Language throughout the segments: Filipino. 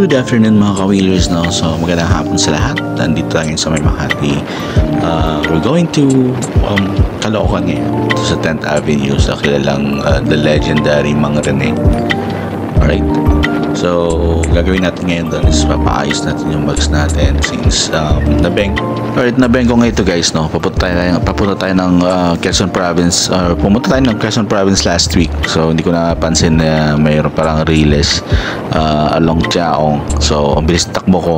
Good afternoon mga ka-wheelers, no? So magandang hapon sa lahat. Nandito tayo sa may Makati. We're going to Caloocan ngayon sa 10th Avenue sa kilalang the legendary Mang Rene. Alright. So gagawin natin ngayon doon is papaayos natin yung bags natin since nabeng ko ngayon ito guys, no? Papunta tayo ng Quezon Province, pumunta tayo ng Quezon Province last week. So hindi ko napansin na mayroon parang riles along Chaong. So ang bilis takbo ko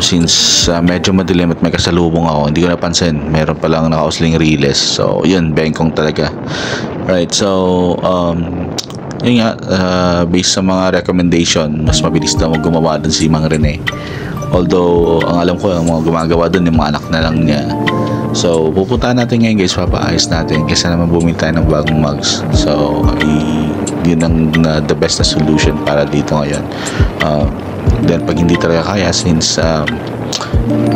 since medyo madilim at may kasalubong ako, hindi ko napansin mayroon palang nakausling riles. So yun, bengkong talaga. Right, so yun nga, based sa mga recommendation, mas mabilis daw gumawa dun si Mang Rene. Although ang alam ko ang mga gumagawa dun yung mga anak na lang niya. So pupuntahan natin ngayon guys, papaayos natin kasi naman bumili tayo ng bagong mugs. So yun ang the best na solution para dito ngayon. Then pag hindi talaga kaya, since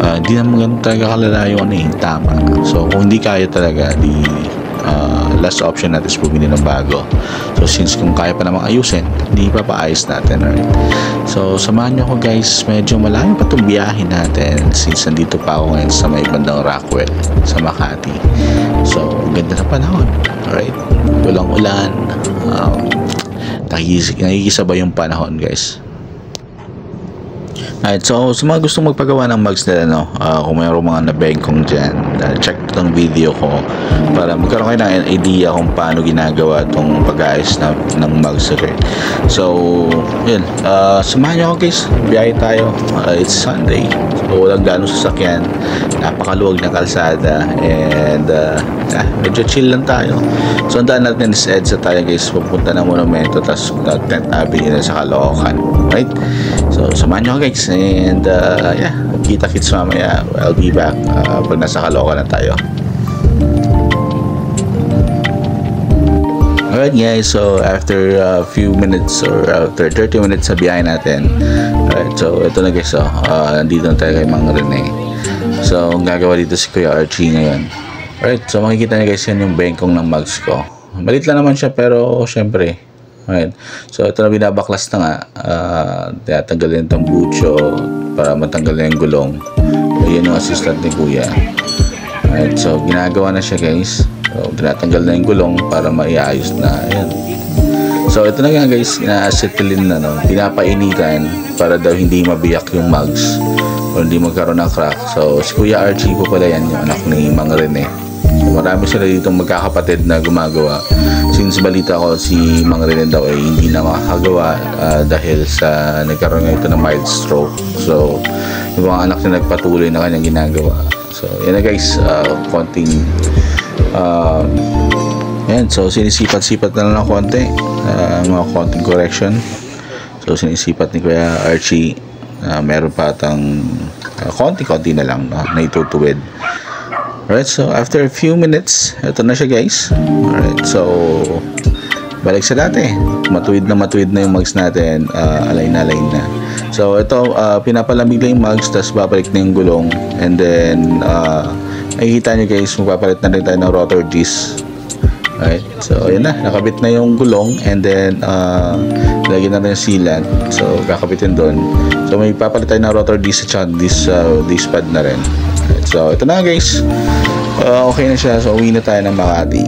hindi naman talaga kalala yung tama. So kung hindi kaya talaga, last option natin is bumili ng bago. So since kung kaya pa namang ayusin, hindi papaayos natin, right? So samahan nyo ako guys, medyo malayo pa itong biyahin natin since nandito pa ako ngayon sa may bandang Rockwell sa Makati. So ganda na panahon, alright? Walang ulan, nakikisabay yung panahon guys. Alright, so sa mga gustong magpagawa ng mugs nila, no, kung mayroong mga nabengkong dyan, check itong video ko para magkaroon kayo ng idea kung paano ginagawa itong pag-aayos ng mugs. Okay? So yun, samahan nyo ako guys, biyahe tayo. It's Sunday, so walang ganong sasakyan, napakaluwag na kalsada, and medyo chill lang tayo. So ang daan natin is EDSA tayo guys, pupunta ng Monumento, tapos 10th Avenue na sa Caloocan, right? So samahan nyo ako guys, and yeah, kita-kits mamaya. I'll be back pag nasa Caloocan na tayo. Alright guys, so after a few minutes or after 30 minutes sa biyahe natin, alright, so ito na guys, nandito na tayo kay Mang Rene. So ang gagawa dito si Kuya Archie ngayon. Alright, so makikita niyo guys, yan yung bengkong ng mugs ko. Malit lang naman siya pero syempre, alright, so ito na, binabaklas na nga, tanggalin itong bucho para matanggal na yung gulong. So yan yung assistant ni Kuya. Alright, so ginagawa na siya guys. So tinatanggal na yung gulong para maiayos na. Ayan. So ito na nga guys, ina-acetylene na, no? Pinapainitan para daw hindi mabiyak yung mugs o hindi magkaroon ng crack. So si Kuya Archie po pala yan, yung anak ni Mang Rene. So marami sila dito magkakapatid na gumagawa. Since balita ko si Mang Rene daw ay hindi na makakagawa dahil sa nagkaroon nga ito ng mild stroke. So yung mga anak na nagpatuloy na kanyang ginagawa. So yan na guys, konting yan, so sinisipat-sipat na lang ng konti, mga konting correction. So sinisipat ni Kuya Archie, meron pa atang konti-konti na lang, no, na itutuwid. Alright, so after a few minutes, ito na siya guys. Alright, so balik sa dati, matuwid na yung mugs natin, align na. So ito, pinapalamig lang yung mugs, tapos babalik na yung gulong, and then nakikita nyo guys, magpapalit na rin tayo ng rotor Gs. Alright, so ayan na, nakabit na yung gulong, and then lagyan na rin yung sealant, so kakabitin doon. So may papalit tayo ng rotor Gs at this pad na rin. Alright, so ito na guys, okay na siya. So uwi na tayo ng Makati.